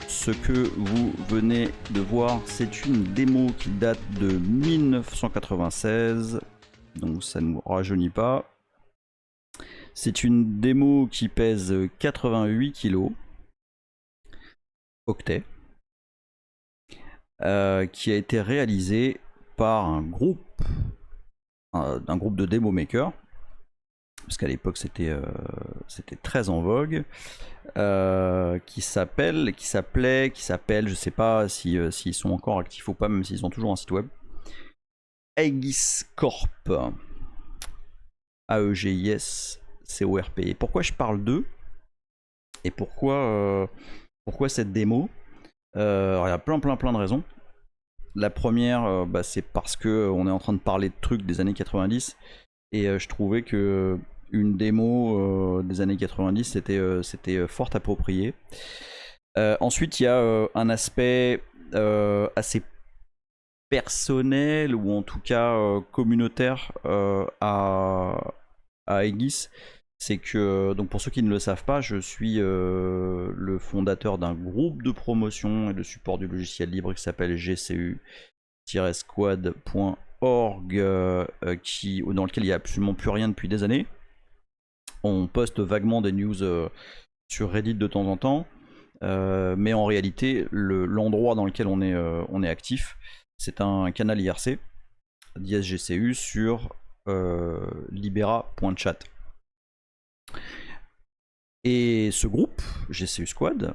Ce que vous venez de voir, c'est une démo qui date de 1996, donc ça ne nous rajeunit pas. C'est une démo qui pèse 88 kg, octets, qui a été réalisée par un groupe de démo makers, parce qu'à l'époque c'était très en vogue, qui s'appelle, je sais pas s'ils sont encore actifs ou pas, même s'ils ont toujours un site web, Aegis Corp, A-E-G-I-S-C-O-R-P. Et pourquoi je parle d'eux et pourquoi cette démo? Alors, il y a plein de raisons. La première, c'est parce que on est en train de parler de trucs des années 90 et je trouvais que une démo des années 90 c'était fort approprié. Ensuite, il y a un aspect assez personnel ou en tout cas communautaire à Aegis. C'est que, donc pour ceux qui ne le savent pas, je suis le fondateur d'un groupe de promotion et de support du logiciel libre qui s'appelle gcu-squad.org, dans lequel il n'y a absolument plus rien depuis des années. On poste vaguement des news sur Reddit de temps en temps, mais en réalité, l'endroit dans lequel on est actif, c'est un canal IRC d'ISGCU sur libera.chat. Et ce groupe, GCU Squad,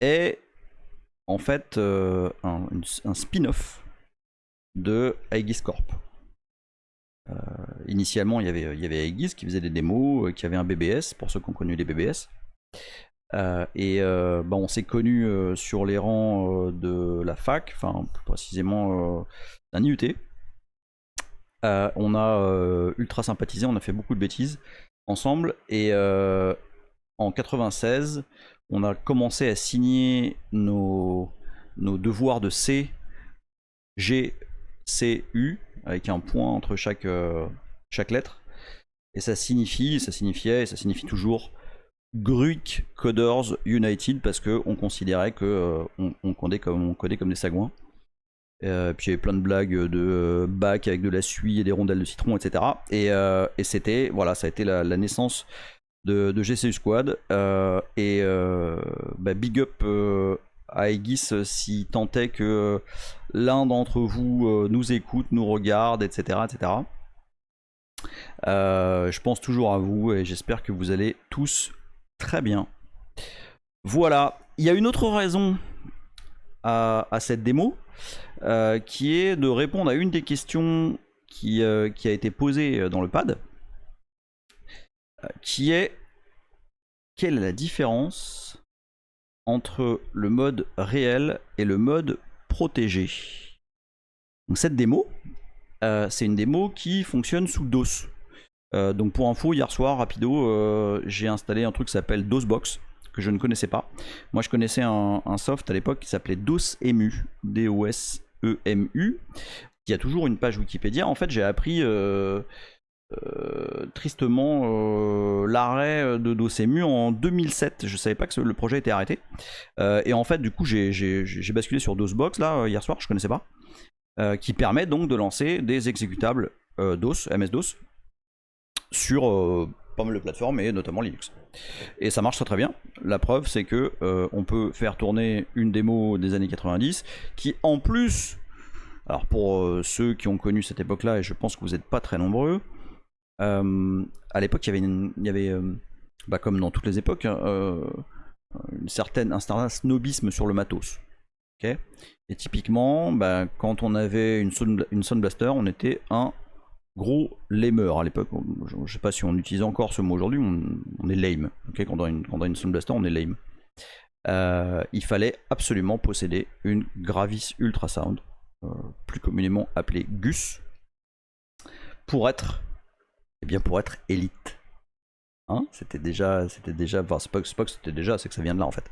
est en fait un spin-off de Aegis Corp. Initialement, il y avait Aegis qui faisait des démos, qui avait un BBS, pour ceux qui ont connu les BBS. On s'est connus sur les rangs de la fac, enfin plus précisément d'un IUT. On a ultra sympathisé, on a fait beaucoup de bêtises ensemble, et en 96 on a commencé à signer nos devoirs de C, G, C, U avec un point entre chaque lettre, et ça signifiait et ça signifie toujours Gruik Coders United, parce qu'on considérait qu'on codait comme des sagouins. Puis il y avait plein de blagues de bac avec de la suie et des rondelles de citron, etc. Et c'était, voilà, ça a été la naissance de GCU Squad. Big up à Aegis si tant est que l'un d'entre vous nous écoute, nous regarde, etc. etc. Je pense toujours à vous et j'espère que vous allez tous très bien. Voilà, il y a une autre raison à cette démo qui est de répondre à une des questions qui a été posée dans le pad, qui est: quelle est la différence entre le mode réel et le mode protégé? Donc cette démo, c'est une démo qui fonctionne sous DOS. Donc pour info, hier soir, rapido, j'ai installé un truc qui s'appelle DOSBox, que je ne connaissais pas. Moi je connaissais un soft à l'époque qui s'appelait DOSEMU, D-O-S-E-M-U, qui a toujours une page Wikipédia. En fait j'ai appris tristement l'arrêt de DOSEMU en 2007. Je savais pas que le projet était arrêté. Et en fait du coup j'ai basculé sur DOSBox là hier soir, je connaissais pas. Qui permet donc de lancer des exécutables DOS, MS-DOS, sur pas mal de plateformes et notamment Linux. Et ça marche très très bien. La preuve, c'est que on peut faire tourner une démo des années 90 qui, en plus, alors pour ceux qui ont connu cette époque-là, et je pense que vous n'êtes pas très nombreux, à l'époque il y avait comme dans toutes les époques, un certain snobisme sur le matos. Okay. Et typiquement, quand on avait une Sound Blaster, on était un gros lamer à l'époque. Je ne sais pas si on utilise encore ce mot aujourd'hui, on est lame. Okay, quand on a une Sound Blaster, on est lame. Il fallait absolument posséder une Gravis Ultrasound, plus communément appelée GUS, pour être élite. Hein, c'était déjà, enfin c'est pas que c'était déjà, c'est que ça vient de là en fait.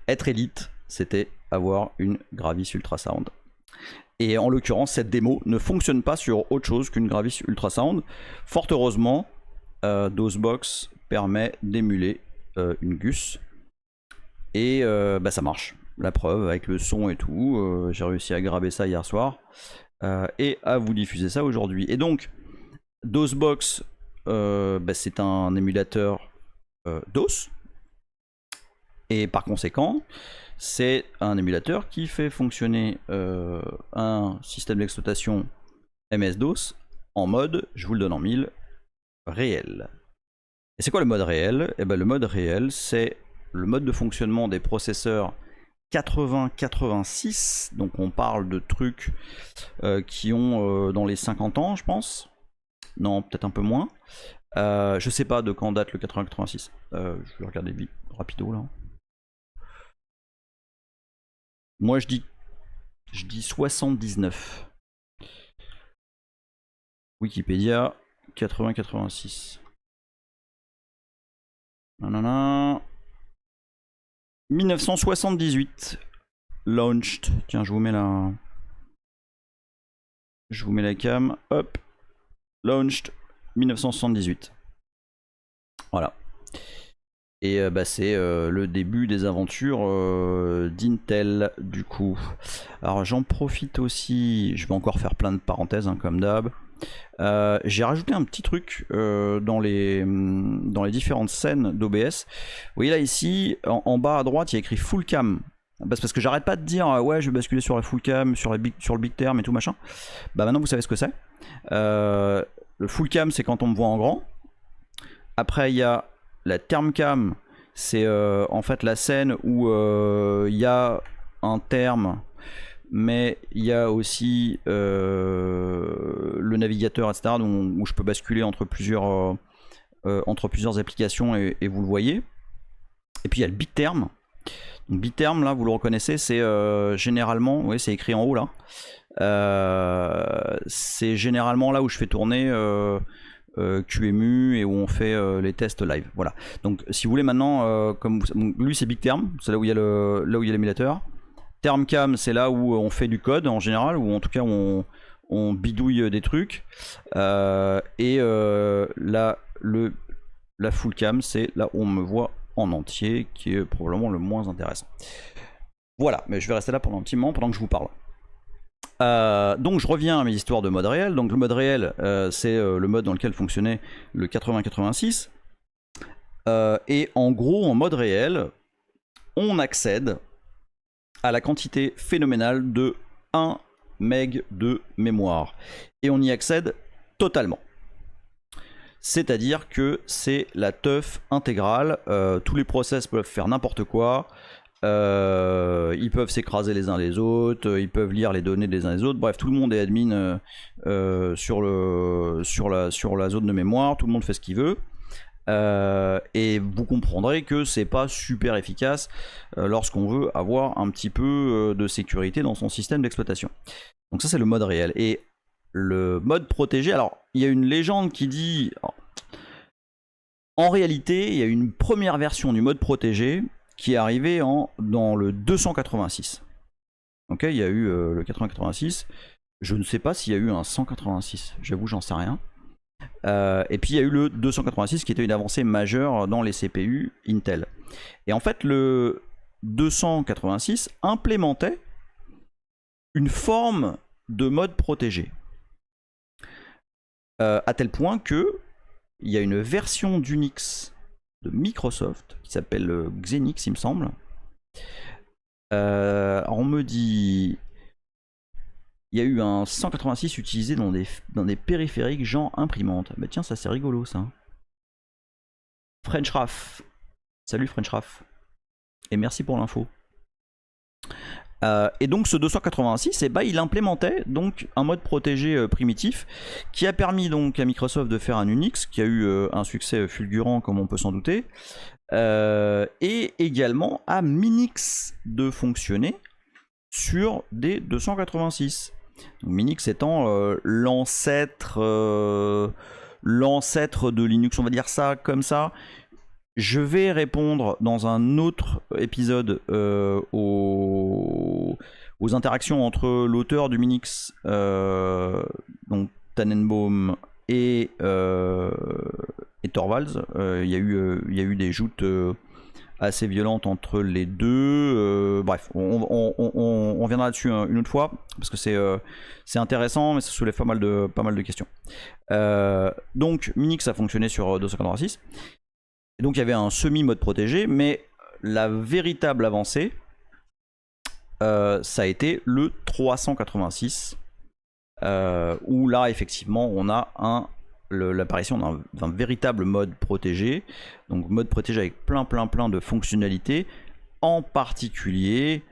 Être élite, c'était avoir une Gravis Ultrasound. Et en l'occurrence, cette démo ne fonctionne pas sur autre chose qu'une Gravis Ultrasound. Fort heureusement, DOSBox permet d'émuler une GUS. Et ça marche. La preuve, avec le son et tout, j'ai réussi à graber ça hier soir. Et à vous diffuser ça aujourd'hui. Et donc, DOSBox, c'est un émulateur DOS. Et par conséquent, c'est un émulateur qui fait fonctionner un système d'exploitation MS-DOS en mode, je vous le donne en mille, réel. Et c'est quoi le mode réel? Le mode réel, c'est le mode de fonctionnement des processeurs 8086. Donc on parle de trucs qui ont dans les 50 ans, je pense. Non, peut-être un peu moins. Je sais pas de quand date le 8086. Je vais regarder vite, rapido là. Moi je dis 79. Wikipédia 8086. Nanana. 1978. Launched. Tiens, je vous mets la cam. Hop. Launched 1978. Voilà. Et c'est le début des aventures d'Intel du coup. Alors j'en profite aussi, je vais encore faire plein de parenthèses hein, comme d'hab. J'ai rajouté un petit truc dans les différentes scènes d'OBS. Vous voyez là ici, en bas à droite, il y a écrit full cam. Parce que j'arrête pas de dire ouais je vais basculer sur la full cam, sur le big term et tout machin. Maintenant vous savez ce que c'est. Le full cam c'est quand on me voit en grand. Après il y a la term cam, c'est en fait la scène où il y a un terme, mais il y a aussi le navigateur, etc. où je peux basculer entre plusieurs applications et vous le voyez. Et puis il y a le big term. Donc big term, là, vous le reconnaissez, c'est généralement, oui, c'est écrit en haut là. C'est généralement là où je fais tourner QEMU et où on fait les tests live. Voilà. Donc si vous voulez maintenant, comme lui c'est big term, c'est là où il y a l'émulateur. Termcam, c'est là où on fait du code en général, ou en tout cas on bidouille des trucs. Et là, la full cam, c'est là où on me voit en entier, qui est probablement le moins intéressant. Voilà, mais je vais rester là pendant un petit moment pendant que je vous parle. Donc je reviens à mes histoires de mode réel. Donc le mode réel, c'est le mode dans lequel fonctionnait le 8086. Et en gros, en mode réel, on accède à la quantité phénoménale de 1 meg de mémoire. Et on y accède totalement. C'est-à-dire que c'est la teuf intégrale. Tous les process peuvent faire n'importe quoi. Ils peuvent s'écraser les uns les autres, ils peuvent lire les données des uns des autres. Bref, tout le monde est admin sur la zone de mémoire. Tout le monde fait ce qu'il veut. Et vous comprendrez que c'est pas super efficace lorsqu'on veut avoir un petit peu de sécurité dans son système d'exploitation. Donc ça, c'est le mode réel. Et le mode protégé, alors il y a une légende qui dit, en réalité il y a une première version du mode protégé qui est arrivée dans le 286. Ok, il y a eu le 8086, je ne sais pas s'il y a eu un 186, j'avoue j'en sais rien. Et puis il y a eu le 286 qui était une avancée majeure dans les CPU Intel. Et en fait le 286 implémentait une forme de mode protégé. À tel point que il y a une version d'Unix de Microsoft qui s'appelle Xenix, il me semble. On me dit, il y a eu un 186 utilisé dans des périphériques genre imprimante. Bah tiens, ça c'est rigolo ça. French Raff. Salut French Raff. Et merci pour l'info. Et donc ce 286, il implémentait donc un mode protégé primitif qui a permis donc à Microsoft de faire un Unix qui a eu un succès fulgurant comme on peut s'en douter, et également à Minix de fonctionner sur des 286. Donc Minix étant l'ancêtre de Linux, on va dire ça comme ça. Je vais répondre dans un autre épisode aux interactions entre l'auteur du Minix, donc Tannenbaum, et Torvalds. Il y a eu des joutes assez violentes entre les deux. Bref, on reviendra là-dessus une autre fois, parce que c'est intéressant, mais ça soulève pas mal de questions. Donc Minix a fonctionné sur 286. Et donc il y avait un semi-mode protégé, mais la véritable avancée, ça a été le 386, où là effectivement on a l'apparition d'un véritable mode protégé, donc mode protégé avec plein de fonctionnalités, en particulier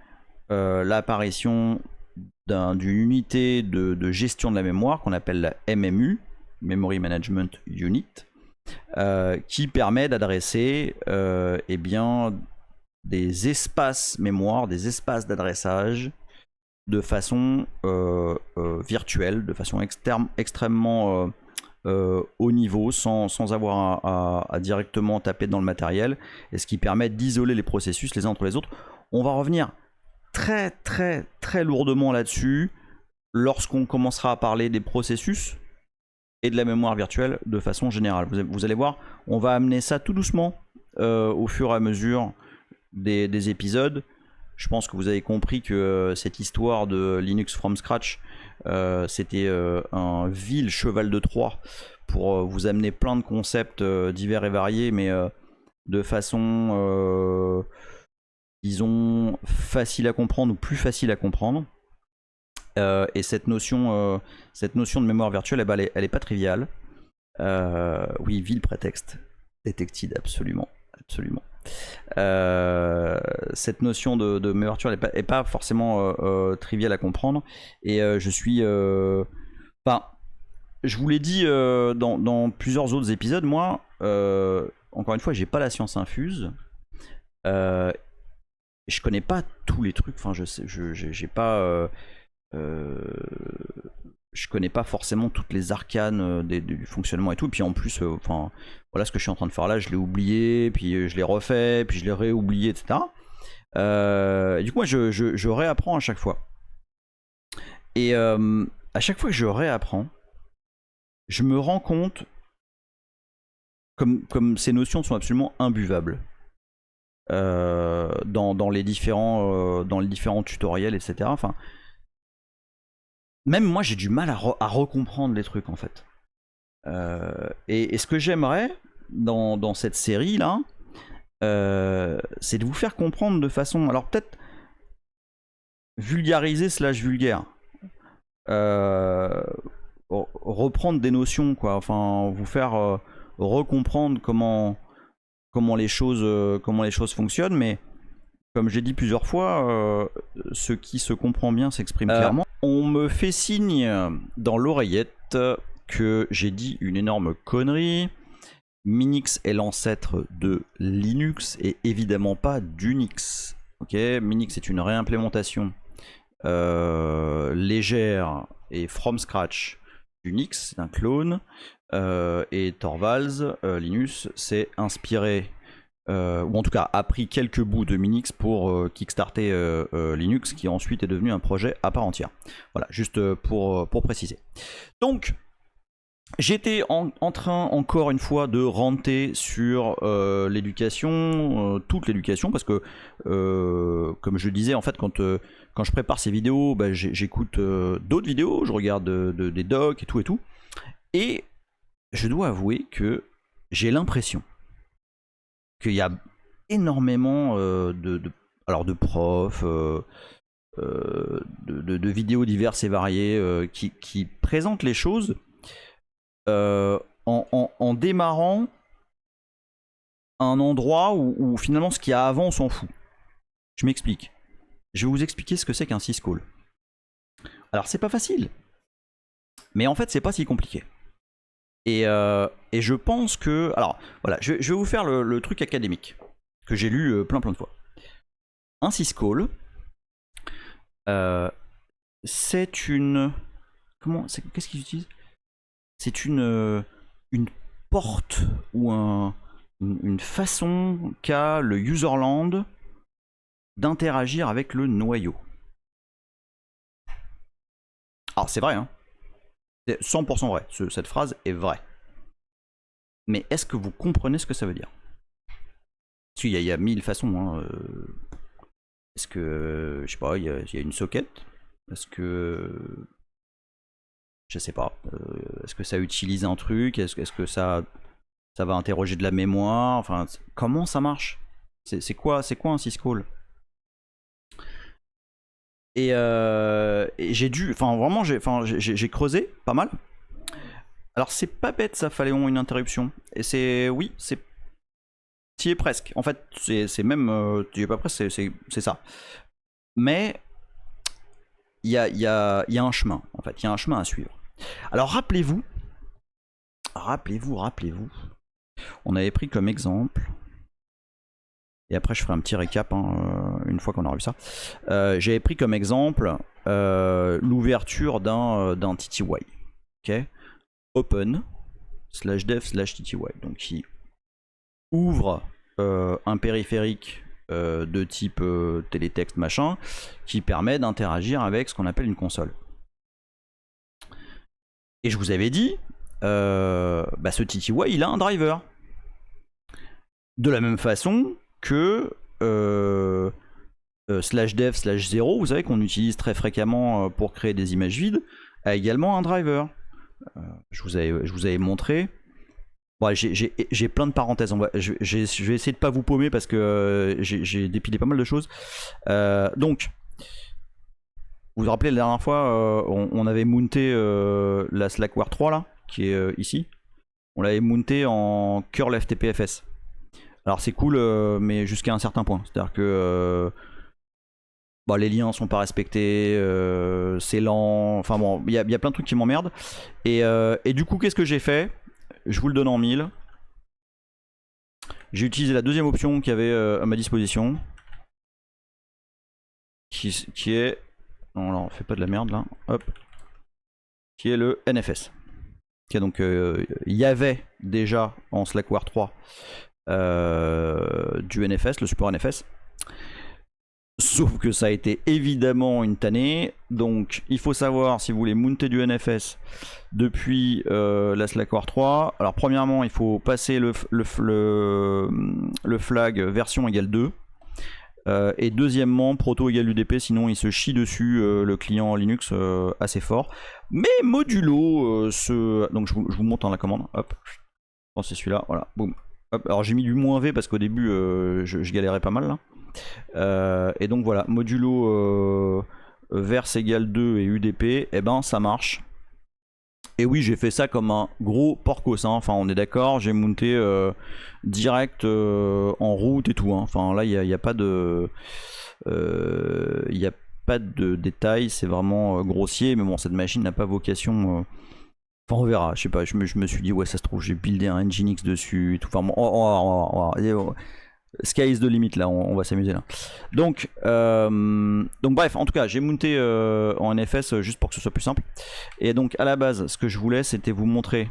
l'apparition d'une unité de gestion de la mémoire qu'on appelle la MMU, Memory Management Unit, qui permet d'adresser des espaces mémoire, des espaces d'adressage de façon virtuelle, de façon extrêmement haut niveau, sans avoir à directement taper dans le matériel, et ce qui permet d'isoler les processus les uns entre les autres. On va revenir très lourdement là-dessus lorsqu'on commencera à parler des processus et de la mémoire virtuelle de façon générale. Vous allez voir, on va amener ça tout doucement au fur et à mesure des épisodes. Je pense que vous avez compris que cette histoire de Linux from scratch, c'était un vil cheval de Troie pour vous amener plein de concepts divers et variés, mais de façon, disons, facile à comprendre ou plus facile à comprendre. Et cette notion de mémoire virtuelle, elle est pas triviale. Oui, vil prétexte. Detected, absolument. Cette notion de mémoire virtuelle est pas forcément triviale à comprendre. Et je suis... Enfin, je vous l'ai dit dans plusieurs autres épisodes, moi, encore une fois, j'ai pas la science infuse. Je connais pas tous les trucs. Enfin, j'ai pas... je connais pas forcément toutes les arcanes du fonctionnement et tout. Et puis en plus, voilà ce que je suis en train de faire là, je l'ai oublié, puis je l'ai refait, puis je l'ai réoublié, etc. Du coup, moi, je réapprends à chaque fois. Et à chaque fois que je réapprends, je me rends compte comme ces notions sont absolument imbuvables dans les différents tutoriels, etc. Enfin, même moi j'ai du mal à recomprendre les trucs en fait. Et ce que j'aimerais dans cette série là, c'est de vous faire comprendre de façon, alors peut-être vulgarisée / vulgaire, reprendre des notions quoi, enfin vous faire recomprendre comment les choses fonctionnent, mais comme j'ai dit plusieurs fois, ce qui se comprend bien s'exprime clairement. On me fait signe dans l'oreillette que j'ai dit une énorme connerie. Minix est l'ancêtre de Linux et évidemment pas d'Unix. Ok, Minix est une réimplémentation légère et from scratch d'Unix, c'est un clone. Et Torvalds, Linus, s'est inspiré, ou en tout cas a pris quelques bouts de Minix pour kickstarter Linux, qui ensuite est devenu un projet à part entière. Voilà, juste pour préciser. Donc, j'étais en train encore une fois de ranter sur l'éducation, toute l'éducation, parce que comme je le disais, en fait, quand je prépare ces vidéos, bah, j'écoute d'autres vidéos, je regarde des docs et tout. Et je dois avouer que j'ai l'impression qu'il y a énormément de profs, de vidéos diverses et variées qui présentent les choses en démarrant à un endroit où finalement ce qu'il y a avant on s'en fout. Je m'explique. Je vais vous expliquer ce que c'est qu'un syscall. Alors c'est pas facile, mais en fait c'est pas si compliqué. Et je pense que... Alors voilà, je vais vous faire le truc académique que j'ai lu plein de fois. Un syscall, c'est une... Qu'est-ce qu'ils utilisent? C'est une porte ou une façon qu'a le userland d'interagir avec le noyau. Alors c'est vrai, hein. C'est 100% vrai, cette phrase est vraie. Mais est-ce que vous comprenez ce que ça veut dire? Parce qu'il y a 1000 façons. Hein. Est-ce que, je sais pas, il y a une socket? Est-ce que... Je sais pas. Est-ce que ça utilise un truc? Est-ce que ça va interroger de la mémoire? Enfin, comment ça marche? C'est quoi un syscall? Et j'ai dû... Enfin, vraiment, j'ai creusé pas mal. Alors, c'est pas bête, ça, Phaléon, une interruption. Et c'est... Oui, c'est... T'y es presque. En fait, c'est même... t'y es pas presque, c'est ça. Mais... Il y a un chemin, en fait. Il y a un chemin à suivre. Alors, rappelez-vous. On avait pris comme exemple... Et après, je ferai un petit récap une fois qu'on aura vu ça. J'avais pris comme exemple l'ouverture d'un TTY. Okay, open /dev/TTY. Donc, qui ouvre un périphérique de type télétexte machin qui permet d'interagir avec ce qu'on appelle une console. Et je vous avais dit, ce TTY, il a un driver. De la même façon que /dev/0, vous savez qu'on utilise très fréquemment pour créer des images vides, a également un driver. Je vous avais montré. Bon, j'ai plein de parenthèses. Je vais essayer de pas vous paumer parce que j'ai dépilé pas mal de choses. Donc, vous vous rappelez la dernière fois, on avait mounté la Slackware 3 là, qui est ici. On l'avait mounté en curl FTPFS. Alors c'est cool, mais jusqu'à un certain point. C'est-à-dire que les liens sont pas respectés, c'est lent. Enfin bon, il y a plein de trucs qui m'emmerdent. Et du coup, qu'est-ce que j'ai fait? Je vous le donne en 1000. J'ai utilisé la deuxième option qu'il y avait à ma disposition. Qui est... Non, là, on fait pas de la merde là. Hop. Qui est le NFS. Okay, donc, il y avait déjà en Slackware 3 du NFS, le support NFS. Sauf que ça a été évidemment une tannée. Donc il faut savoir, si vous voulez mounter du NFS depuis la Slackware 3, alors premièrement il faut passer le flag version égale 2. Et deuxièmement, proto égale UDP, sinon il se chie dessus le client Linux assez fort. Mais modulo, donc je vous montre dans la commande, hop, bon, c'est celui-là, voilà, boum. Hop. Alors j'ai mis du -v parce qu'au début je galérais pas mal là. Et donc voilà, modulo verse égale 2 et UDP, et ben ça marche. Et oui, j'ai fait ça comme un gros porcos, hein. Enfin on est d'accord, j'ai monté direct en route et tout, hein. Enfin là il n'y a pas de détails, c'est vraiment grossier, mais bon cette machine n'a pas vocation enfin on verra, je sais pas, je me suis dit ouais ça se trouve j'ai buildé un Nginx dessus et tout, enfin bon, sky is the limit là, on va s'amuser là. Donc bref, en tout cas j'ai monté en NFS juste pour que ce soit plus simple. Et donc à la base ce que je voulais c'était vous montrer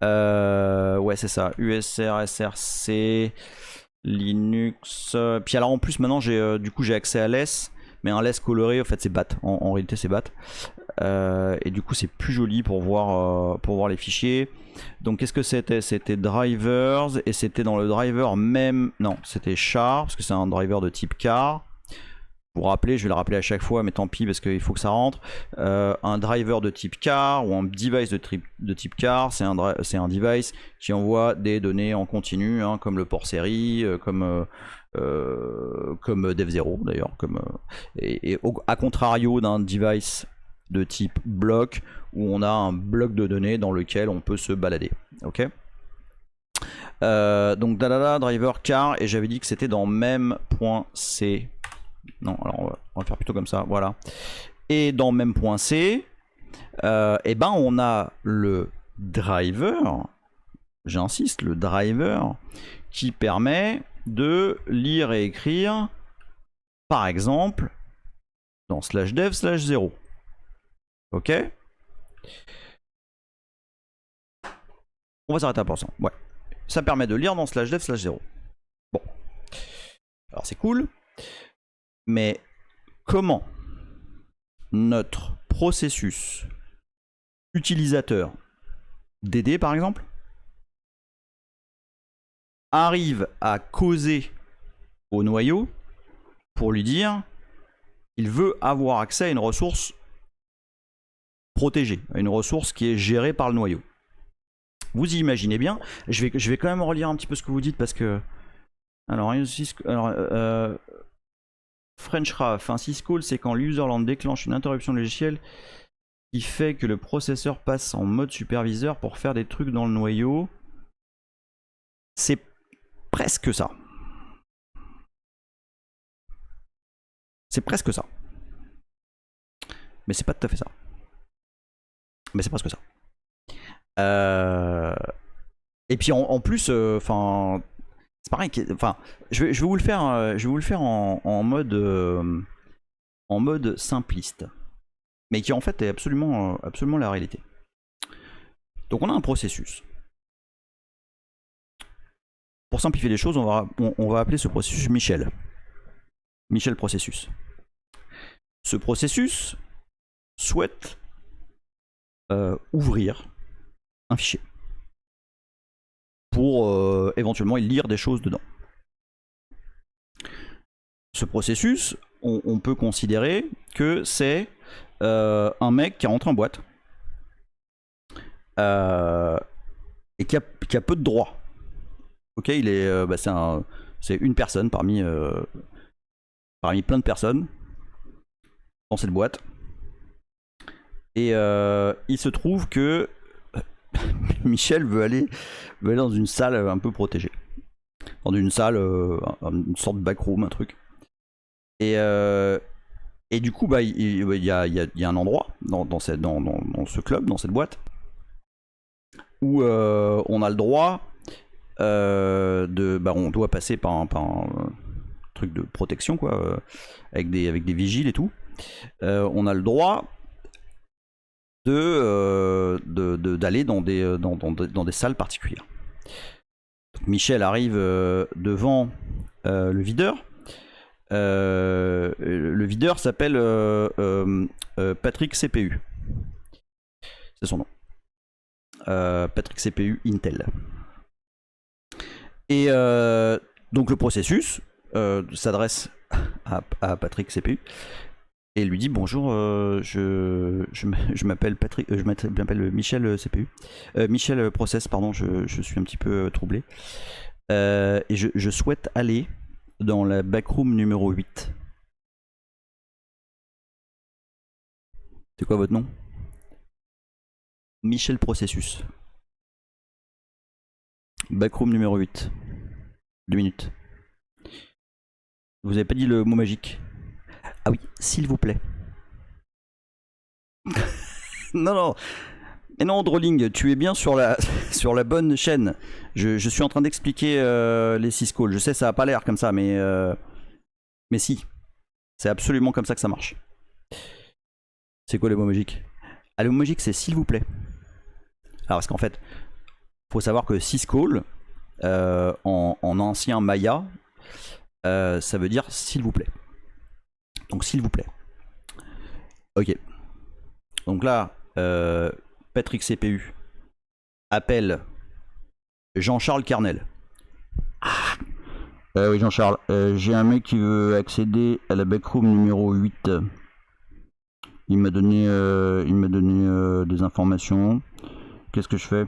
ouais c'est ça, USR, SRC, Linux, puis alors en plus maintenant j'ai du coup j'ai accès à LESS, mais un LESS coloré en fait c'est BAT, en réalité c'est BAT. Et du coup c'est plus joli pour voir les fichiers. Donc qu'est-ce que c'était? C'était drivers, et c'était dans le driver même, non c'était char parce que c'est un driver de type car. Pour rappeler, je vais le rappeler à chaque fois, mais tant pis parce qu'il faut que ça rentre. Un driver de type car ou un device de type car, c'est un device qui envoie des données en continu, hein, comme le port série, comme Dev0 d'ailleurs, et à contrario d'un device de type bloc où on a un bloc de données dans lequel on peut se balader. Ok. Donc driver car, et j'avais dit que c'était dans même.c. Non, alors on va faire plutôt comme ça, voilà. Et dans même.c, et ben on a le driver, j'insiste, le driver qui permet de lire et écrire, par exemple, dans /dev/0. Ok. On va s'arrêter à %. Ouais. Ça permet de lire dans /dev/0. Bon. Alors c'est cool. Mais comment notre processus utilisateur DD par exemple arrive à causer au noyau pour lui dire il veut avoir accès à une ressource protégée, à une ressource qui est gérée par le noyau. Vous y imaginez bien. Je vais quand même relire un petit peu ce que vous dites parce que alors French RAF, un syscall, c'est quand l'userland déclenche une interruption logicielle qui fait que le processeur passe en mode superviseur pour faire des trucs dans le noyau. C'est presque ça. C'est presque ça. Mais c'est pas tout à fait ça. Mais c'est presque ça. Et puis en plus, enfin, c'est pareil. Enfin, je vais vous le faire. Je vais vous le faire en mode simpliste, mais qui en fait est absolument la réalité. Donc on a un processus. Pour simplifier les choses, on va appeler ce processus Michel. Michel processus. Ce processus souhaite ouvrir un fichier pour éventuellement lire des choses dedans. Ce processus, on peut considérer que c'est un mec qui rentre en boîte et qui a peu de droits. Ok, il est, c'est une personne parmi plein de personnes dans cette boîte. Et il se trouve que Michel veut aller dans une salle un peu protégée. Dans une salle, une sorte de backroom, un truc. Et du coup, il y a un endroit dans ce club, dans cette boîte, où on a le droit on doit passer par un truc de protection, quoi, avec des vigiles et tout. On a le droit d'aller dans des salles particulières. Donc Michel arrive devant le videur. Le videur s'appelle Patrick CPU. C'est son nom. Patrick CPU Intel. Et donc le processus s'adresse à Patrick CPU et lui dit bonjour, je m'appelle Patrick, je m'appelle Michel CPU, Michel Process, pardon, je suis un petit peu troublé. Et je souhaite aller dans la backroom numéro 8. C'est quoi votre nom? Michel Processus. Backroom numéro 8. 2 minutes. Vous avez pas dit le mot magique? Ah oui, s'il vous plaît. Non, non. Et non, Drolling, tu es bien sur la, sur la bonne chaîne. Je suis en train d'expliquer les syscalls. Je sais, ça a pas l'air comme ça, mais si. C'est absolument comme ça que ça marche. C'est quoi le mot magique? Ah, le mot magique, c'est s'il vous plaît. Alors, parce qu'en fait, faut savoir que syscall, en ancien maya, ça veut dire s'il vous plaît. Donc, s'il vous plaît. Ok. Donc là, Patrick CPU appelle Jean-Charles Kernel. Oui, Jean-Charles, j'ai un mec qui veut accéder à la backroom numéro 8. Il m'a donné, des informations. Qu'est-ce que je fais?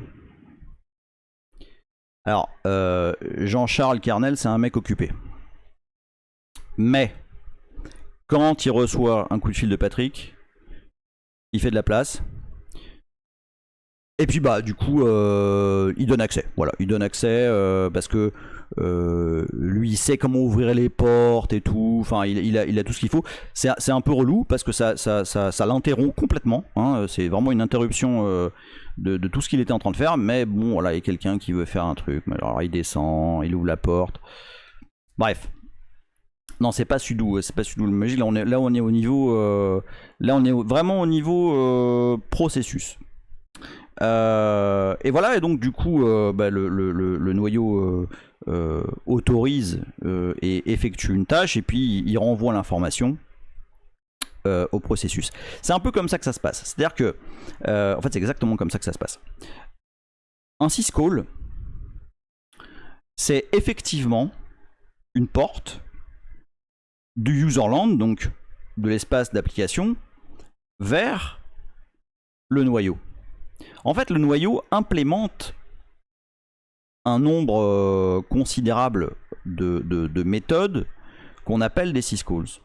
Alors, Jean-Charles Kernel, c'est un mec occupé. Mais, quand il reçoit un coup de fil de Patrick, il fait de la place. Et puis bah du coup il donne accès. Voilà, il donne accès parce que lui il sait comment ouvrir les portes et tout. Enfin il a tout ce qu'il faut. C'est un peu relou parce que ça l'interrompt complètement. Hein. C'est vraiment une interruption de tout ce qu'il était en train de faire. Mais bon voilà, il y a quelqu'un qui veut faire un truc. Alors il descend, il ouvre la porte. Bref. Non, c'est pas sudo, c'est pas sudo le magique. Là on est au niveau, vraiment au niveau processus. Et voilà, et donc du coup, le noyau autorise et effectue une tâche, et puis il renvoie l'information au processus. C'est un peu comme ça que ça se passe. C'est-à-dire que, en fait, c'est exactement comme ça que ça se passe. Un syscall, c'est effectivement une porte du userland, donc de l'espace d'application, vers le noyau. En fait, le noyau implémente un nombre considérable de méthodes qu'on appelle des syscalls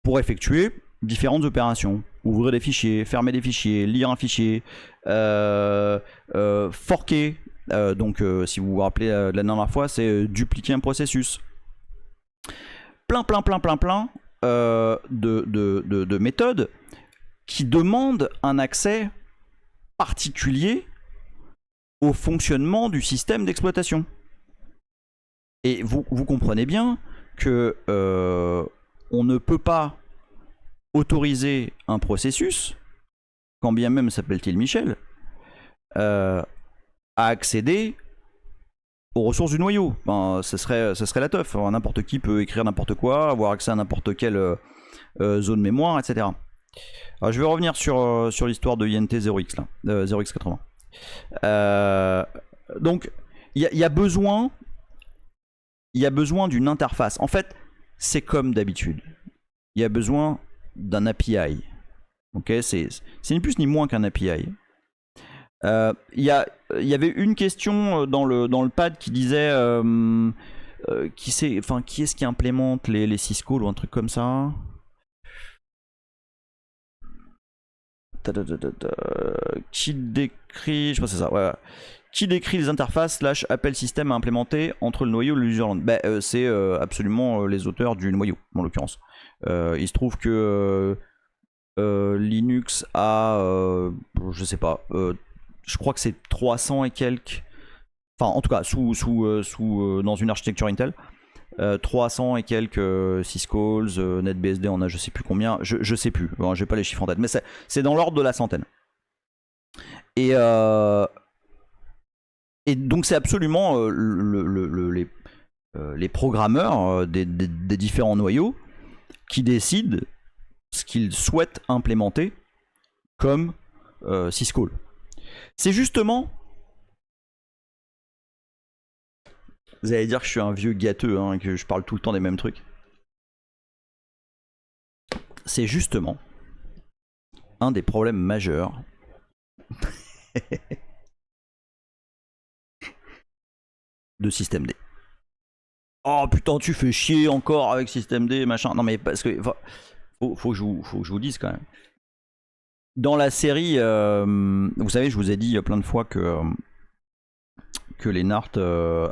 pour effectuer différentes opérations. Ouvrir des fichiers, fermer des fichiers, lire un fichier, forker. Donc, si vous vous rappelez de la dernière fois, c'est dupliquer un processus. Plein de méthodes qui demandent un accès particulier au fonctionnement du système d'exploitation. Et vous comprenez bien que on ne peut pas autoriser un processus, quand bien même s'appelle-t-il Michel, à accéder aux ressources du noyau. Ben, ce serait la teuf. N'importe qui peut écrire n'importe quoi, avoir accès à n'importe quelle zone mémoire, etc. Alors, je vais revenir sur l'histoire de INT 0x, là, 0x80. Donc, il y a besoin d'une interface. En fait, c'est comme d'habitude. Il y a besoin d'un API. Ok, c'est ni plus ni moins qu'un API. Il y avait une question dans le pad qui disait qui est-ce qui implémente les syscalls ou un truc comme ça. Qui décrit, je pense que c'est ça, ouais. Qui décrit les interfaces / appel système à implémenter entre le noyau et le userland? C'est absolument les auteurs du noyau, en l'occurrence. Il se trouve que Linux a, je sais pas, je crois que c'est 300 et quelques, enfin en tout cas dans une architecture Intel, 300 et quelques syscalls, NetBSD en a je sais plus combien, je sais plus, bon, j'ai pas les chiffres en tête, mais c'est dans l'ordre de la centaine. Et donc c'est absolument les programmeurs des différents noyaux qui décident ce qu'ils souhaitent implémenter comme syscall. C'est justement Vous allez dire que je suis un vieux gâteux, hein, et que je parle tout le temps des mêmes trucs. C'est justement un des problèmes majeurs de Système D. Oh putain, tu fais chier encore avec Système D, machin. Non mais parce que faut que je vous dise quand même. Dans la série, vous savez, je vous ai dit plein de fois que les Nart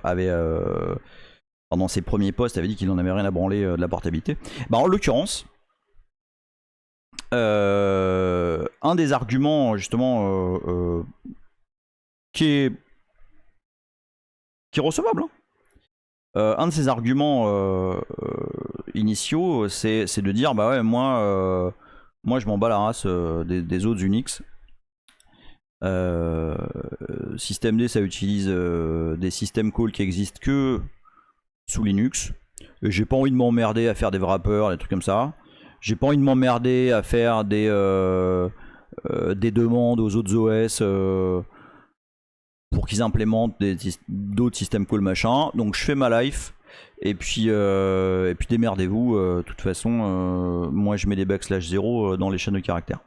avaient, pendant ses premiers postes, avait dit qu'il n'en avait rien à branler de la portabilité. Bah, en l'occurrence, un des arguments justement qui est recevable, hein. Un de ces arguments initiaux, c'est de dire bah ouais, moi je m'en bats la race des autres Unix. Système D, ça utilise des system calls qui existent que sous Linux. J'ai pas envie de m'emmerder à faire des wrappers, des trucs comme ça. J'ai pas envie de m'emmerder à faire des demandes aux autres OS pour qu'ils implémentent d'autres system calls machin. Donc je fais ma life. Et puis démerdez-vous. De toute façon, moi je mets des \0 dans les chaînes de caractères.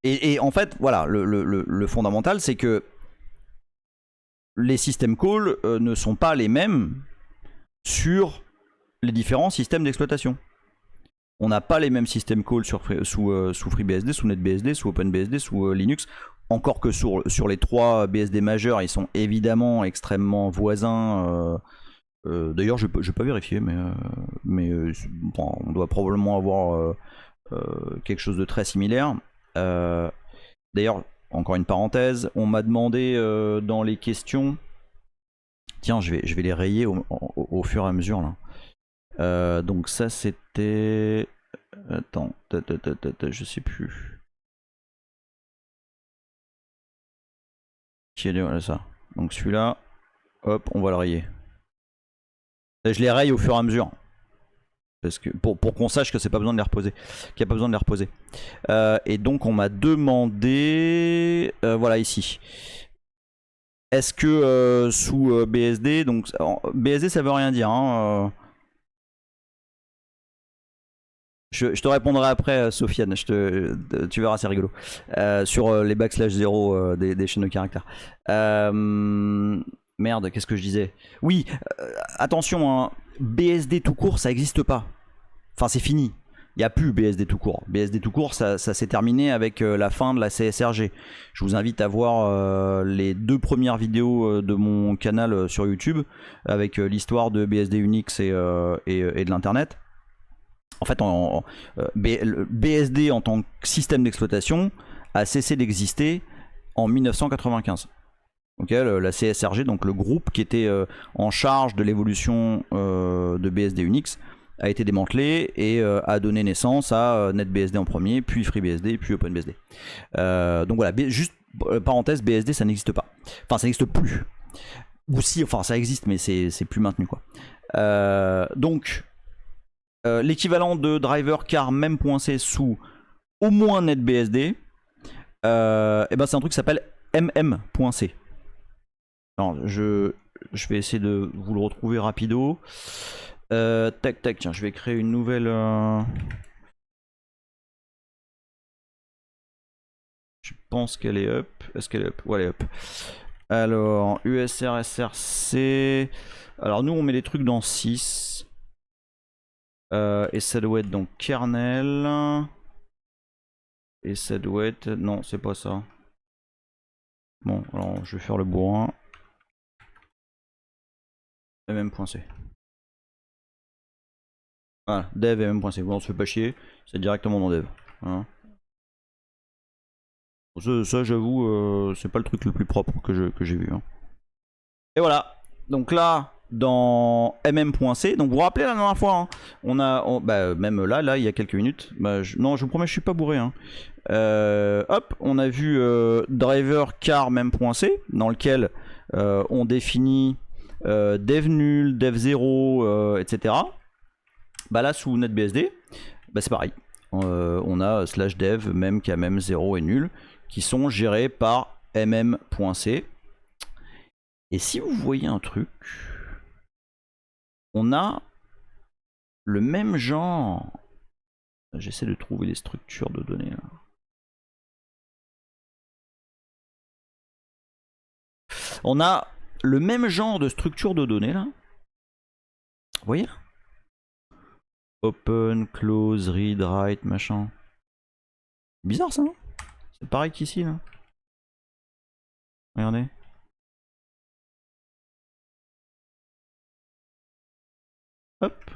Et en fait, voilà, le fondamental, c'est que les system calls ne sont pas les mêmes sur les différents systèmes d'exploitation. On n'a pas les mêmes system calls sous FreeBSD, sous NetBSD, sous OpenBSD, sous Linux. Encore que sur les 3 BSD majeurs, ils sont évidemment extrêmement voisins. D'ailleurs, je n'ai pas vérifié, mais bon, on doit probablement avoir quelque chose de très similaire. D'ailleurs, encore une parenthèse, on m'a demandé dans les questions. Tiens, je vais les rayer au fur et à mesure là. Donc ça c'était. Attends, je sais plus. Voilà ça. Donc celui-là, hop, on va le rayer. Là, je les raye au fur et à mesure. Parce que pour qu'on sache que c'est pas besoin de les reposer, qu'il n'y a pas besoin de les reposer. Et donc on m'a demandé, voilà ici. Est-ce que sous BSD, donc BSD ça veut rien dire, hein, je te répondrai après, Sofiane. Tu verras, c'est rigolo. Sur les \0 des chaînes de caractères. Merde, qu'est-ce que je disais? Oui, attention, hein, BSD tout court, ça n'existe pas. Enfin, c'est fini. Il n'y a plus BSD tout court. BSD tout court, ça s'est terminé avec la fin de la CSRG. Je vous invite à voir les 2 premières vidéos de mon canal sur YouTube avec l'histoire de BSD Unix et de l'Internet. En fait, BSD en tant que système d'exploitation a cessé d'exister en 1995. Okay, la CSRG, donc le groupe qui était en charge de l'évolution de BSD Unix, a été démantelé et a donné naissance à NetBSD en premier, puis FreeBSD, puis OpenBSD. Donc voilà, juste parenthèse, BSD ça n'existe pas. Enfin, ça n'existe plus. Ou si, enfin ça existe, mais c'est plus maintenu quoi. Donc l'équivalent de driver car même.c sous au moins NetBSD, et ben c'est un truc qui s'appelle mm.c. Alors je vais essayer de vous le retrouver rapido. Tac tac, tiens, je vais créer une nouvelle. Je pense qu'elle est up. Est-ce qu'elle est up? Ouais, elle est up. Alors, USRSRC. Alors, nous, on met les trucs dans 6. Et ça doit être donc kernel. Et ça doit être. Non, c'est pas ça. Bon, alors, je vais faire le bourrin. mm.c. Voilà, dev et mm.c. Bon, on se fait pas chier, c'est directement dans dev. Hein. Ça j'avoue, c'est pas le truc le plus propre que j'ai vu. Hein. Et voilà, donc là, dans mm.c, donc vous vous rappelez la dernière fois, hein, bah, même là, il y a quelques minutes, bah, non, je vous promets, je suis pas bourré. Hein. Hop, on a vu driver car même.c, dans lequel on définit dev nul, dev 0, etc. Bah là sous NetBSD, bah c'est pareil. On a /dev, même, kmem, 0 et nul qui sont gérés par mm.c. Et si vous voyez un truc, on a le même genre. J'essaie de trouver les structures de données là. On a le même genre de structure de données là. Vous voyez? Open, close, read, write, machin. Bizarre ça, non? C'est pareil qu'ici là. Regardez. Hop.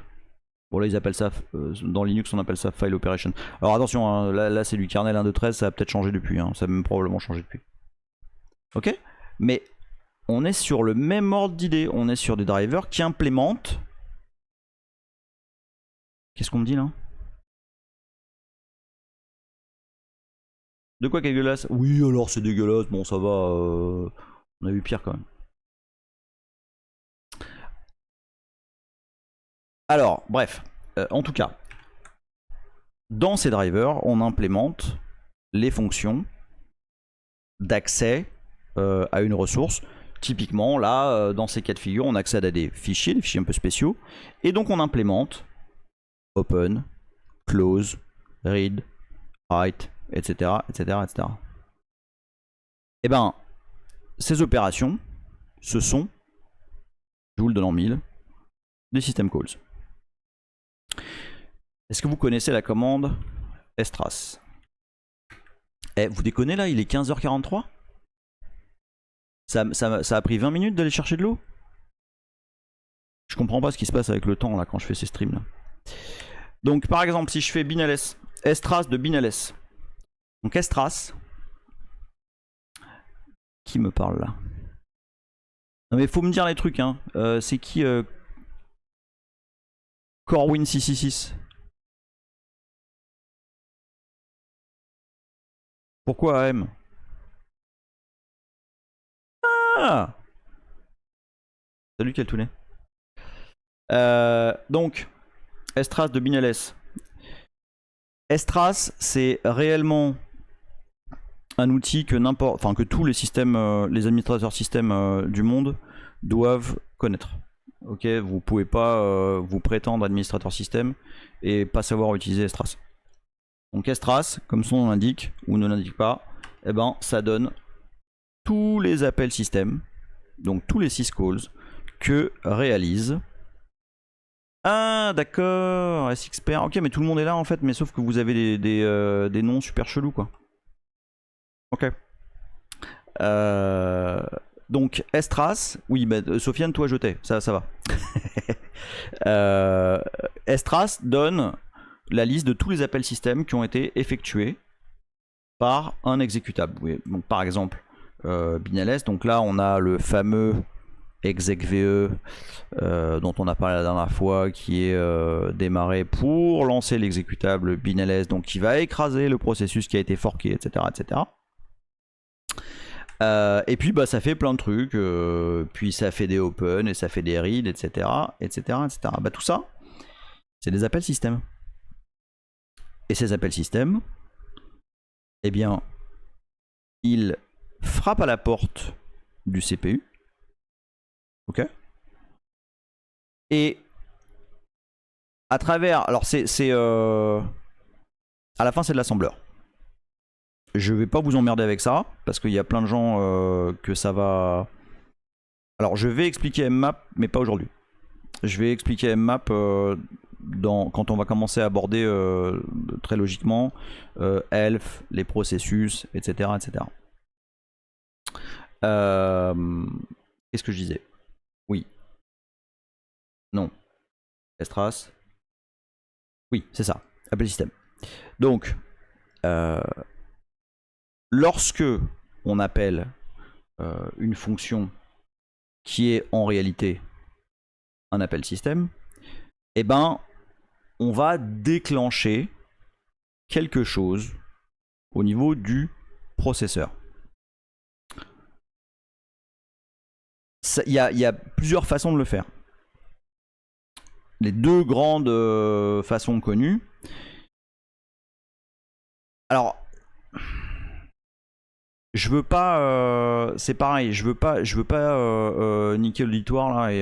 Bon là ils appellent ça, dans Linux on appelle ça file operation. Alors attention, hein, là c'est du kernel 1.2.13, ça a peut-être changé depuis, hein, ça a même probablement changé depuis. Ok? Mais on est sur le même ordre d'idée, on est sur des drivers qui implémentent... Qu'est-ce qu'on me dit là? De quoi qui est dégueulasse? Oui alors c'est dégueulasse, bon ça va, on a eu pire quand même. Alors, bref, en tout cas, dans ces drivers, on implémente les fonctions d'accès à une ressource. Typiquement, là, dans ces cas de figure, on accède à des fichiers un peu spéciaux, et donc on implémente open, close, read, write, etc., etc., etc. Et ben, ces opérations, ce sont, je vous le donne en mille, des system calls. Est-ce que vous connaissez la commande stras? Eh, vous déconnez là, il est 15h43? Ça a pris 20 minutes d'aller chercher de l'eau? Je comprends pas ce qui se passe avec le temps là quand je fais ces streams là. Donc par exemple si je fais binls, stras de binls. Donc stras, qui me parle là? Non mais faut me dire les trucs hein. C'est qui Corwin 666? Pourquoi AM? Ah, salut Kaltounet. Donc stras de binls. Stras c'est réellement un outil que n'importe, enfin que tous les systèmes, les administrateurs système du monde doivent connaître. Ok, vous pouvez pas vous prétendre administrateur système et pas savoir utiliser stras. Donc stras, comme son nom l'indique ou ne l'indique pas, eh ben ça donne tous les appels système, donc tous les syscalls que réalise. Ah d'accord, SXPR. Ok, mais tout le monde est là en fait, mais sauf que vous avez des noms super chelous quoi. Ok. Donc stras, oui, bah, Sofiane, toi je t'ai, ça va. Stras donne la liste de tous les appels système qui ont été effectués par un exécutable. Oui, donc par exemple, binls, donc là on a le fameux execve dont on a parlé la dernière fois, qui est démarré pour lancer l'exécutable binls, donc qui va écraser le processus qui a été forqué, etc. etc. Et puis bah ça fait plein de trucs, puis ça fait des open et ça fait des read, etc. etc., etc. Bah tout ça, c'est des appels système. Et ces appels système, eh bien, ils frappent à la porte du CPU. Ok. Et à travers, alors à la fin c'est de l'assembleur. Je vais pas vous emmerder avec ça parce qu'il y a plein de gens que ça va. Alors je vais expliquer mmap, mais pas aujourd'hui. Je vais expliquer mmap quand on va commencer à aborder très logiquement elf, les processus, etc. etc. Qu'est-ce que je disais? Oui. Non. Estras. Oui, c'est ça. Appel système. Donc, lorsque on appelle une fonction qui est en réalité un appel système, eh ben, on va déclencher quelque chose au niveau du processeur. Il y a plusieurs façons de le faire. Les deux grandes façons connues. Alors, je veux pas, c'est pareil, je veux pas niquer l'auditoire là et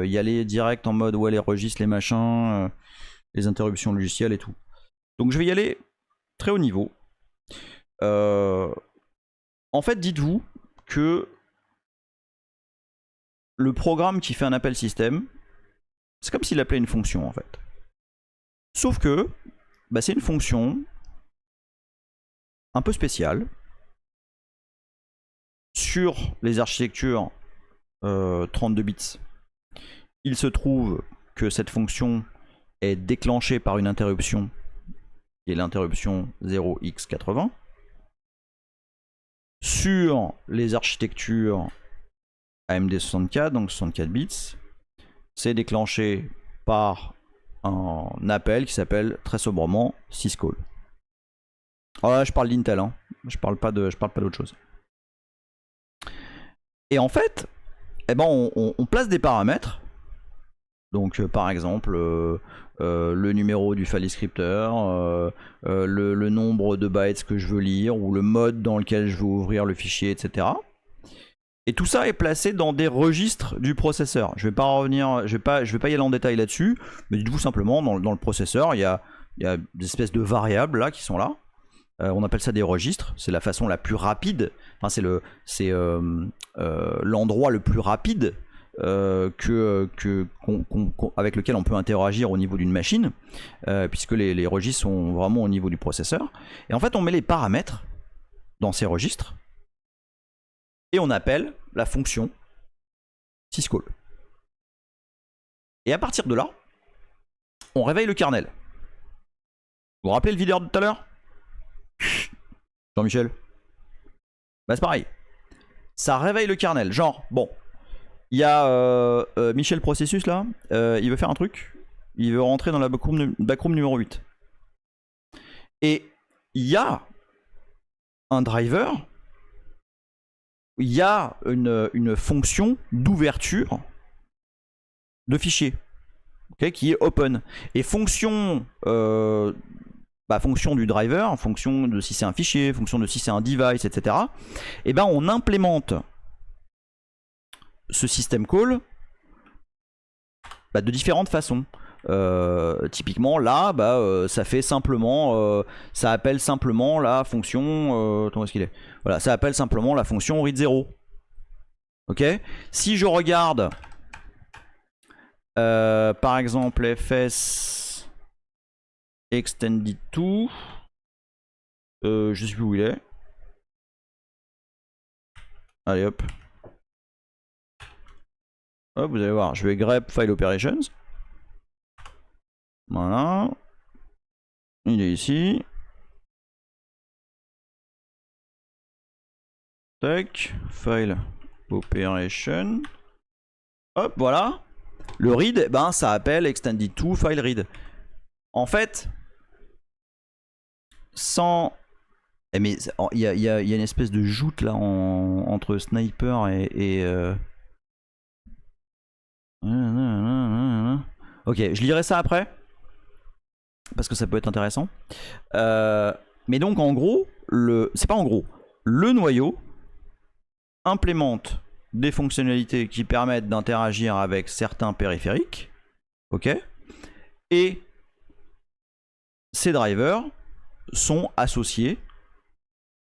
y aller direct en mode ouais les registres, les machins, les interruptions logicielles et tout. Donc je vais y aller très haut niveau. En fait, dites-vous que le programme qui fait un appel système, c'est comme s'il appelait une fonction en fait. Sauf que bah, c'est une fonction un peu spéciale sur les architectures 32 bits. Il se trouve que cette fonction est déclenchée par une interruption qui est l'interruption 0x80. Sur les architectures AMD 64, donc 64 bits, c'est déclenché par un appel qui s'appelle très sobrement syscall. Alors là, je parle d'Intel, hein. Je parle pas d'autre chose. Et en fait, eh ben, on place des paramètres. Donc par exemple le numéro du file descriptor, le nombre de bytes que je veux lire ou le mode dans lequel je veux ouvrir le fichier, etc. Et tout ça est placé dans des registres du processeur. Je vais pas revenir, je vais pas y aller en détail là-dessus, mais dites-vous simplement dans le processeur, il y a des espèces de variables là qui sont là. On appelle ça des registres. C'est la façon la plus rapide. Enfin, c'est l'endroit le plus rapide avec lequel on peut interagir au niveau d'une machine, puisque les registres sont vraiment au niveau du processeur. Et en fait, on met les paramètres dans ces registres et on appelle la fonction syscall. Et à partir de là, on réveille le kernel. Vous vous rappelez le videur de tout à l'heure, Jean-Michel? Bah c'est pareil. Ça réveille le kernel. Genre, bon, il y a Michel Processus là, il veut faire un truc. Il veut rentrer dans la backroom numéro 8. Et il y a un driver, il y a une fonction d'ouverture de fichier, okay, qui est open. Et fonction fonction du driver, en fonction de si c'est un fichier, fonction de si c'est un device, etc. Et ben on implémente ce system call de différentes façons. Typiquement là, ça fait simplement, ça appelle simplement la fonction. Attends, où est-ce qu'il est? Voilà, ça appelle simplement la fonction read 0. Ok. Si je regarde, par exemple, fs extended to, je sais plus où il est. Allez hop. Hop, vous allez voir, je vais grep file operations. Voilà. Il est ici. Tac. File operation. Hop, voilà. Le read, ben, ça appelle extended to file read. En fait, sans... Mais il y a une espèce de joute là entre Sniper et Ok, je lirai ça après. Parce que ça peut être intéressant. Mais donc en gros, c'est pas en gros. Le noyau implémente des fonctionnalités qui permettent d'interagir avec certains périphériques. Ok. Et ces drivers sont associés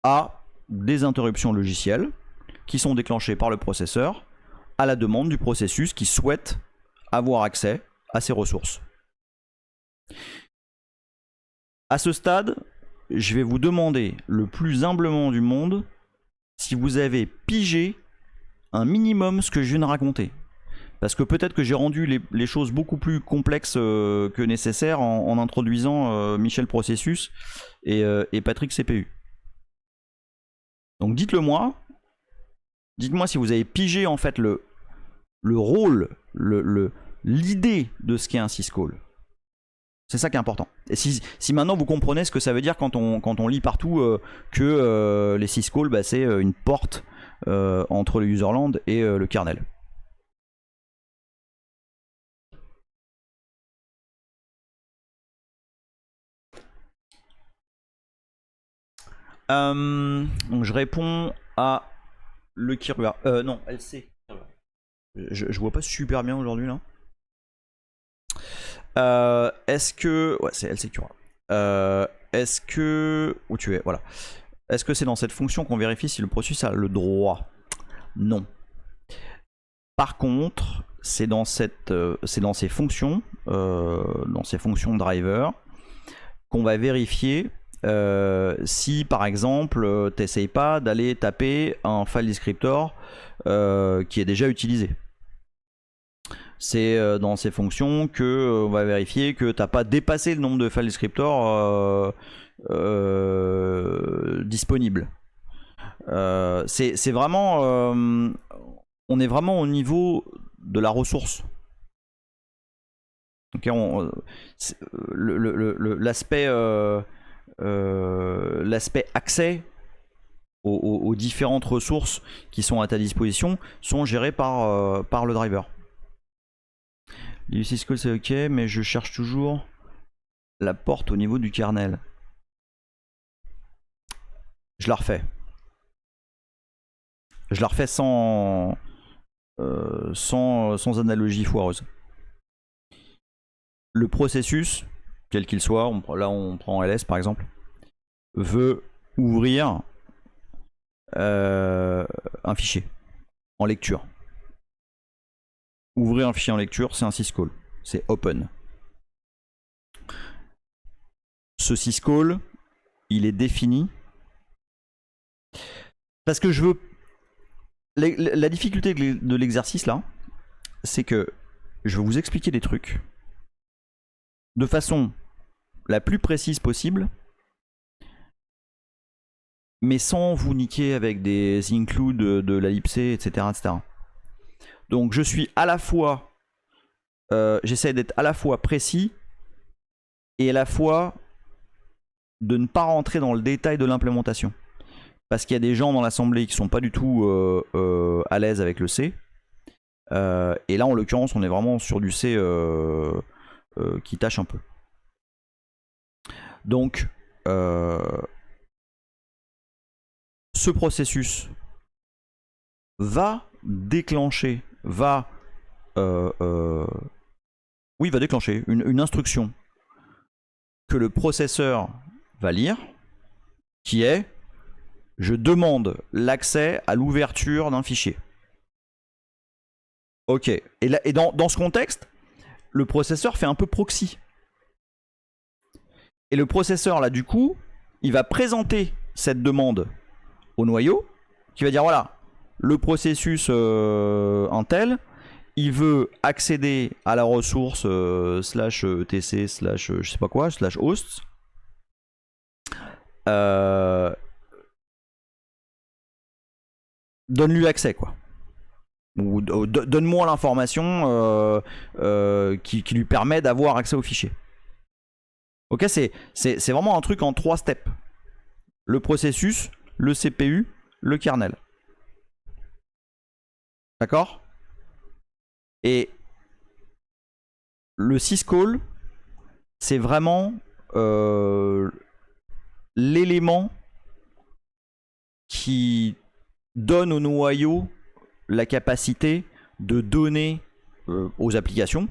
à des interruptions logicielles qui sont déclenchées par le processeur à la demande du processus qui souhaite avoir accès à ces ressources. À ce stade, je vais vous demander le plus humblement du monde si vous avez pigé un minimum ce que je viens de raconter. Parce que peut-être que j'ai rendu les choses beaucoup plus complexes que nécessaire en introduisant Michel Processus et Patrick CPU. Donc dites-le moi. Dites-moi si vous avez pigé en fait le rôle, l'idée de ce qu'est un syscall. C'est ça qui est important. Et si maintenant vous comprenez ce que ça veut dire quand on lit partout que les syscalls, c'est une porte entre le userland et le kernel. Donc je réponds à le Kirua. Non, LC. Je vois pas super bien aujourd'hui là. Est-ce que... Ouais, c'est LC Kirua. Est-ce que... Où tu es? Voilà. Est-ce que c'est dans cette fonction qu'on vérifie si le processus a le droit? Non. Par contre, c'est dans ces fonctions, driver, qu'on va vérifier si par exemple t'essayes pas d'aller taper un file descriptor qui est déjà utilisé. C'est dans ces fonctions que on va vérifier que t'as pas dépassé le nombre de file descriptors disponibles. C'est vraiment on est vraiment au niveau de la ressource. Okay, l'aspect accès aux différentes ressources qui sont à ta disposition sont gérées par le driver. L'UC School c'est ok, mais je cherche toujours la porte au niveau du kernel. Je la refais. Je la refais sans analogie foireuse. Le processus, quel qu'il soit, là on prend LS par exemple, veut ouvrir un fichier en lecture. Ouvrir un fichier en lecture, c'est un syscall, c'est open. Ce syscall, il est défini parce que je veux... La difficulté de l'exercice là, c'est que je vais vous expliquer des trucs de façon la plus précise possible, mais sans vous niquer avec des includes de la libc, etc., etc. Donc je suis à la fois, j'essaie d'être à la fois précis et à la fois de ne pas rentrer dans le détail de l'implémentation. Parce qu'il y a des gens dans l'assemblée qui sont pas du tout à l'aise avec le C. Et là en l'occurrence on est vraiment sur du C qui tâche un peu. Donc ce processus va déclencher, va déclencher une instruction que le processeur va lire, qui est: je demande l'accès à l'ouverture d'un fichier. Ok, et dans ce contexte, le processeur fait un peu proxy. Et le processeur, là, du coup, il va présenter cette demande au noyau, qui va dire, voilà, le processus Intel, il veut accéder à la ressource slash etc slash je sais pas quoi, slash host. Donne-lui accès, quoi. Ou donne-moi l'information qui lui permet d'avoir accès au fichier. Ok, c'est vraiment un truc en 3 steps. Le processus, le CPU, le kernel. D'accord? Et le syscall, c'est vraiment l'élément qui donne au noyau la capacité de donner aux applications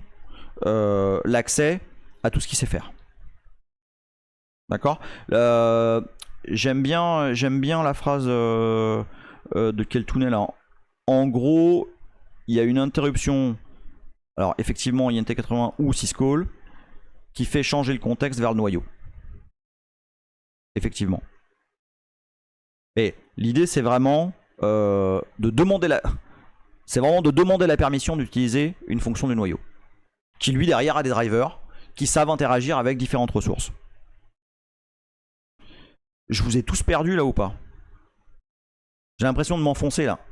l'accès à tout ce qu'il sait faire. D'accord? J'aime bien la phrase de Keltounet là. En gros, il y a une interruption. Alors effectivement, INT80 ou syscall qui fait changer le contexte vers le noyau. Effectivement. Et l'idée, c'est vraiment de demander la permission d'utiliser une fonction du noyau, qui lui derrière a des drivers qui savent interagir avec différentes ressources. Je vous ai tous perdus là ou pas? J'ai l'impression de m'enfoncer là.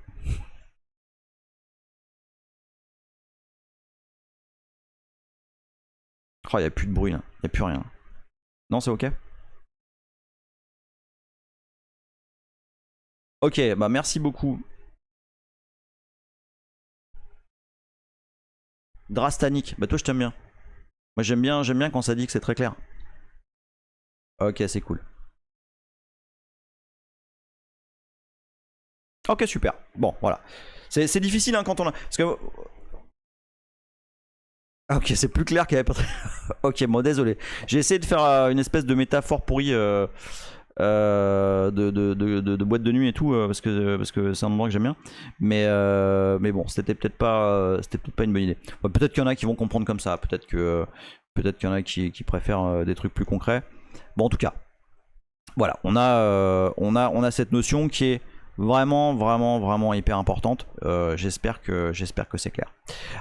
Oh, il n'y a plus de bruit là, il n'y a plus rien. Non, c'est ok? Ok, bah merci beaucoup. Drastanic, bah toi je t'aime bien. Moi j'aime bien quand ça dit que c'est très clair. Ok, c'est cool. Ok, super. Bon, voilà. C'est difficile hein, quand on a. Parce que. Ok, c'est plus clair qu'il n'y avait pas. Ok, bon, désolé. J'ai essayé de faire une espèce de métaphore pourrie de boîte de nuit et tout, parce que c'est un endroit que j'aime bien. Mais bon, c'était peut-être pas une bonne idée. Bon, peut-être qu'il y en a qui vont comprendre comme ça. Peut-être qu'il y en a qui préfèrent des trucs plus concrets. Bon, en tout cas, voilà, on a cette notion qui est vraiment hyper importante. J'espère que c'est clair.